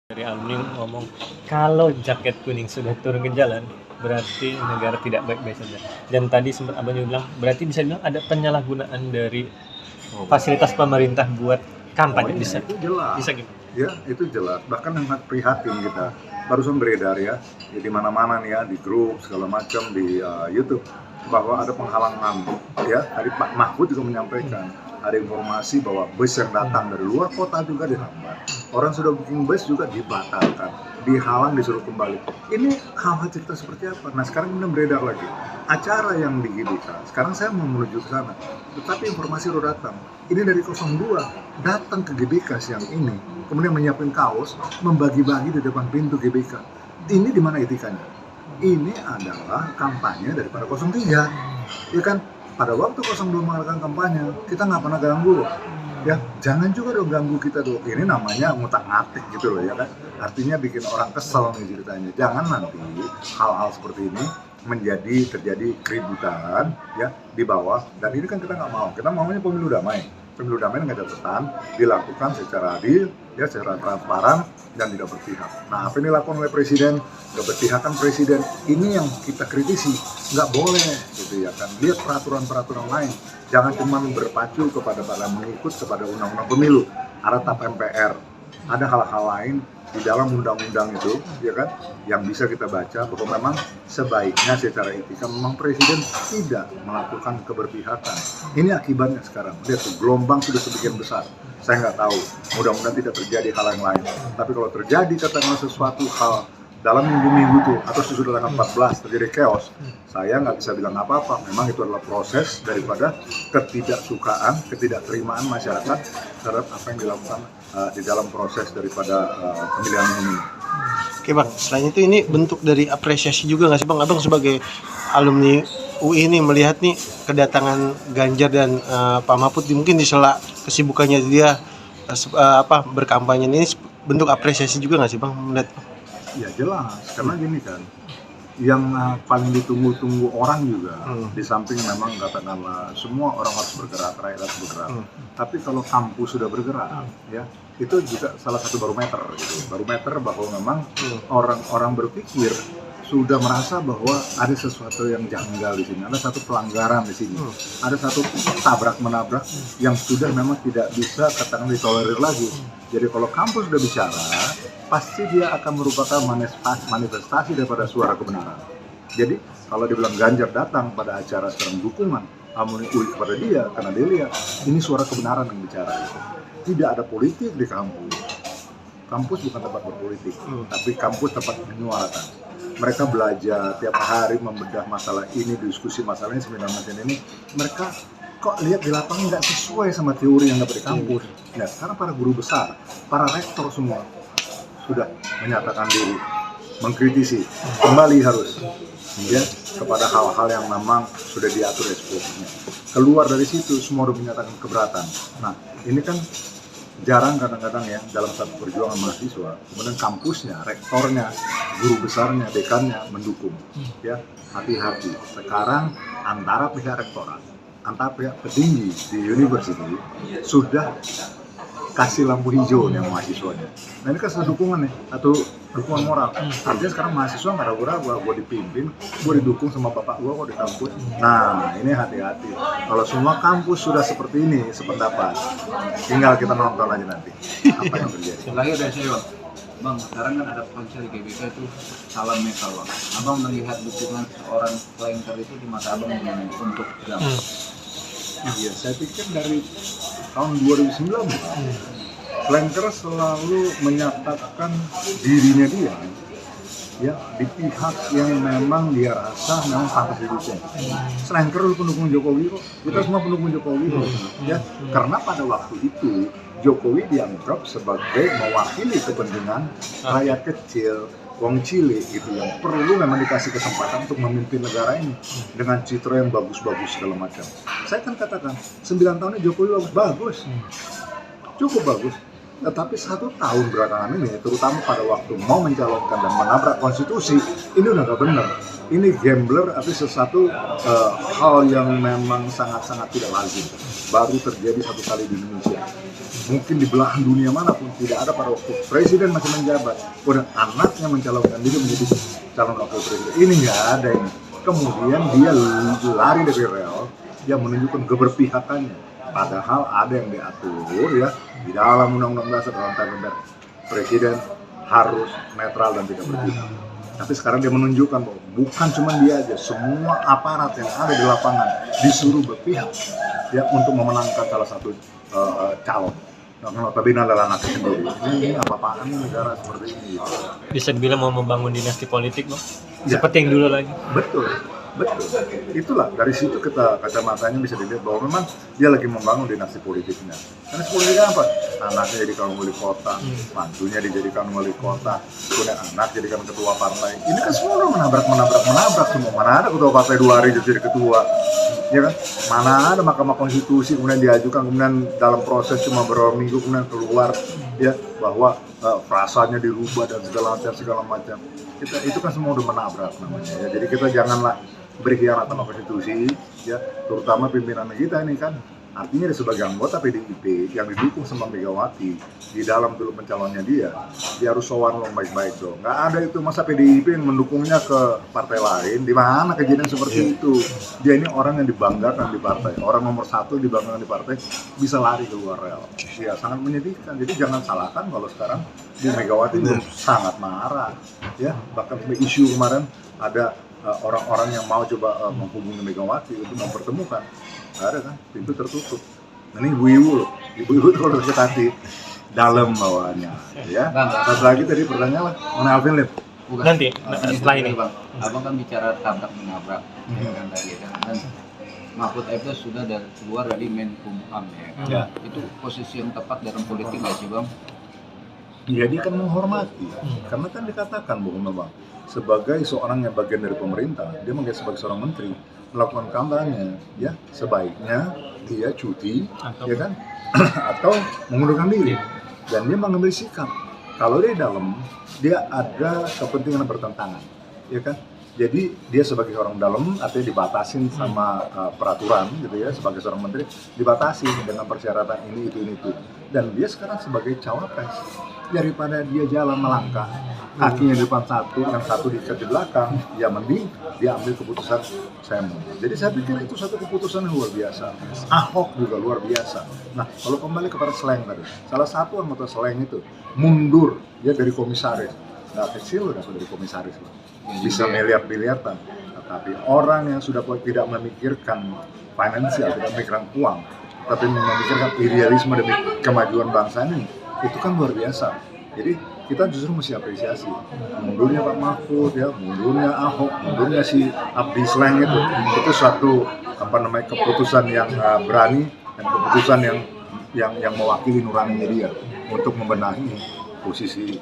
Dari alumni ngomong, kalau jaket kuning sudah turun ke jalan, berarti negara tidak baik-baik saja. Dan tadi sempat Abang juga bilang, berarti bisa dibilang ada penyalahgunaan dari fasilitas pemerintah buat kampanye. Bisa Itu jelas. Bisa gimana? Ya, itu jelas. Bahkan sangat prihatin kita. Barusan beredar ya di mana-mana nih ya, di grup segala macam di YouTube bahwa ada penghalangan ya. Tadi Pak Mahfud juga menyampaikan ada informasi bahwa bus yang datang dari luar kota juga dihambat. Orang sudah booking bus juga dibatalkan, dihalang, disuruh kembali. Ini hal-hal cerita seperti apa? Nah sekarang ini beredar lagi acara yang di GBK. Sekarang saya mau menuju ke sana, tetapi informasi udah datang. Ini dari 02 datang ke GBK siang ini, kemudian menyiapkan kaos, membagi-bagi di depan pintu GBK. Ini di mana etikanya? Ini adalah kampanye daripada 03, ya kan? Pada waktu 02 mengadakan kampanye, kita nggak pernah ganggu loh. Ya, jangan juga dong ganggu kita dong. Ini namanya ngutak-ngatik gitu loh ya kan. Artinya bikin orang kesel nih ceritanya. Jangan nanti hal-hal seperti ini terjadi keributan ya di bawah. Dan ini kan kita nggak mau. Kita maunya pemilu damai. Pemilu damai dengan catatan dilakukan secara adil, ya, secara transparan dan tidak berpihak. Nah, apa yang dilakukan oleh presiden, keberpihakan presiden, ini yang kita kritisi. Nggak boleh, gitu ya kan. Lihat peraturan-peraturan lain. Jangan cuma berpacu kepada mengikut kepada undang-undang pemilu. Ada TAP MPR, ada hal-hal lain di dalam undang-undang itu, ya kan, yang bisa kita baca bahwa memang sebaiknya secara etika memang presiden tidak melakukan keberpihakan. Ini akibatnya sekarang. Lihat tuh, gelombang sudah sebagian besar. Saya nggak tahu, mudah-mudahan tidak terjadi hal yang lain. Tapi kalau terjadi katakanlah sesuatu hal dalam minggu-minggu itu atau sesudah tanggal 14 terjadi chaos, saya nggak bisa bilang apa-apa. Memang itu adalah proses daripada ketidaksukaan, ketidakterimaan masyarakat terhadap apa yang dilakukan di dalam proses daripada pemilihan ini. Oke Bang, selain itu ini bentuk dari apresiasi juga nggak sih Bang? Abang sebagai alumni UI ini melihat nih kedatangan Ganjar dan Pak Mahfud mungkin di sela kesibukannya dia berkampanye ini bentuk apresiasi juga nggak sih Bang melihat? Ya jelas, karena gini kan, yang paling ditunggu-tunggu orang juga, di samping memang katakanlah semua orang harus bergerak, rakyat harus bergerak. Tapi kalau kampus sudah bergerak, ya itu juga salah satu barometer gitu. Barometer bahwa memang orang-orang berpikir sudah merasa bahwa ada sesuatu yang janggal di sini, ada satu pelanggaran di sini, ada satu tabrak-menabrak yang sudah memang tidak bisa katakan ditolerir lagi. Jadi kalau kampus sudah bicara, pasti dia akan merupakan manifestasi daripada suara kebenaran. Jadi kalau dibilang Ganjar datang pada acara sekarang dukungan alumni UI kepada dia, karena dia lihat ini suara kebenaran yang bicara. Tidak ada politik di kampus. Kampus bukan tempat berpolitik, tapi kampus tempat menyuarakan. Mereka belajar tiap hari membedah masalah ini, diskusi masalah ini, seminar macam ini. Mereka kok lihat di lapangan nggak sesuai sama teori yang dapat di kampus. Nah, sekarang para guru besar, para rektor semua sudah menyatakan diri, mengkritisi, kembali harus ya kepada hal-hal yang memang sudah diatur SOP-nya. Keluar dari situ semua sudah menyatakan keberatan. Nah, ini kan jarang kadang-kadang ya dalam satu perjuangan mahasiswa, kemudian kampusnya, rektornya, guru besarnya, dekannya mendukung. Ya, hati-hati. Sekarang antara pihak rektorat, antara pihak petinggi di university sudah kasih lampu hijau nih mahasiswanya. Nah ini kan satu dukungan nih, atau dukungan moral. Artinya sekarang mahasiswa nggak ragu-ragu, gue dipimpin, gue didukung sama bapak gue kok di kampus. Nah ini hati-hati. Kalau semua kampus sudah seperti ini, sependapat, tinggal kita nonton aja nanti apa yang terjadi. Lagi dari saya Bang, sekarang kan ada konser di GBK itu salam metal Bang. Abang melihat dukungan seorang flanker itu di mata Abang untuk Ganjar. Iya, saya pikir dari tahun 2019 flanker selalu menyatakan dirinya dia ya di pihak yang memang dia rasa memang pantas didukung. Flanker dulu pendukung Jokowi kok, kita semua pendukung Jokowi kok, ya karena pada waktu itu Jokowi dianggap sebagai mewakili kepentingan rakyat kecil, wong cilik gitu yang perlu memang dikasih kesempatan untuk memimpin negara ini dengan citra yang bagus-bagus segala macam. Saya kan katakan 9 tahunnya Jokowi bagus, cukup bagus. Tetapi 1 tahun belakangan ini, terutama pada waktu mau mencalonkan dan menabrak konstitusi, ini udah gak benar. ini gambler atau sesuatu hal yang memang sangat-sangat tidak lazim, baru terjadi satu kali di Indonesia. Mungkin di belahan dunia manapun tidak ada pada waktu presiden masih menjabat, kemudian anaknya mencalonkan diri menjadi calon wakil presiden. Ini nggak ada ini. Kemudian dia lari dari rel, dia menunjukkan keberpihakannya. Padahal ada yang diatur ya di dalam Undang-Undang Dasar dalam tanda presiden harus netral dan tidak berpihak. Tapi sekarang dia menunjukkan bahwa bukan cuma dia aja, semua aparat yang ada di lapangan disuruh berpihak ya untuk memenangkan salah satu calon. Nah, notabene adalah anak sendiri. Ini apa-apaan negara seperti ini? Bisa dibilang mau membangun dinasti politik, Bang. Ya. Seperti yang dulu lagi. Betul. Itulah dari situ kita kacamatanya bisa dilihat bahwa memang dia lagi membangun dinasti politiknya. Dinasti politiknya apa? Anaknya jadikan wali kota, mantunya dijadikan wali kota, kemudian anak jadikan ketua partai. Ini kan semua menabrak semua. Mana ada ketua partai 2 hari jadi ketua, ya kan? Mana ada Mahkamah Konstitusi kemudian diajukan, kemudian dalam proses cuma beberapa minggu kemudian keluar ya bahwa frasanya dirubah dan segala macam. Itu kan semua udah menabrak namanya ya. Jadi kita janganlah berkhianat sama konstitusi ya, terutama pimpinan kita ini kan artinya dia sebagai anggota PDIP yang didukung sama Megawati di dalam dulu pencalonnya dia harus sowan loh baik-baik dong. Nggak ada itu masa PDIP yang mendukungnya ke partai lain, di mana kejadian seperti itu. Dia ini orang yang dibanggakan di partai, orang nomor 1 dibanggakan di partai bisa lari keluar rel. Ya sangat menyedihkan. Jadi jangan salahkan kalau sekarang Bu Megawati sangat marah ya, bahkan sampai isu kemarin ada orang-orang yang mau coba menghubungi Megawati untuk mempertemukan, nggak ada kan, pintu tertutup. Ini ibu-ibu loh, ibu-ibu tuh kalau sakit hati dalam bawaannya ya. Satu lagi tadi pertanyaan mana Alvin Lip? Bukan. Nanti, setelah ini. Bang, abang kan bicara tabrak menabrak ya kan tadi kan, dan Mahfud MD sudah keluar dari Menkumham ya. Itu posisi yang tepat dalam politik nggak sih bang? Ya dia kan menghormati, karena kan dikatakan bahwa Bang sebagai seorang yang bagian dari pemerintah, dia menjadi sebagai seorang menteri melakukan kampanye, ya sebaiknya dia cuti, ya kan, atau mengundurkan diri, dan dia mengambil sikap. Kalau dia dalam, dia ada kepentingan yang bertentangan, ya kan. Jadi dia sebagai orang dalam artinya dibatasin sama peraturan gitu ya, sebagai seorang menteri dibatasi dengan persyaratan ini itu. Dan dia sekarang sebagai cawapres, daripada dia jalan melangkah kakinya di depan satu, yang satu diikat di belakang, ya mending dia ambil keputusan saya mau. Jadi saya pikir itu satu keputusan yang luar biasa. Ahok juga luar biasa. Nah kalau kembali kepada Sleng tadi, salah satu anggota Sleng itu mundur dia dari komisaris. Nggak kecil udah dari komisaris loh. Bisa miliar-miliaran, tetapi orang yang sudah tidak memikirkan finansial, tidak memikirkan uang, tapi memikirkan idealisme demi kemajuan bangsa ini, itu kan luar biasa. Jadi kita justru mesti apresiasi mundurnya Pak Mahfud ya, mundurnya Ahok, mundurnya si Abdi Sleng itu suatu keputusan yang berani dan keputusan yang mewakili nuraninya dia untuk membenahi posisi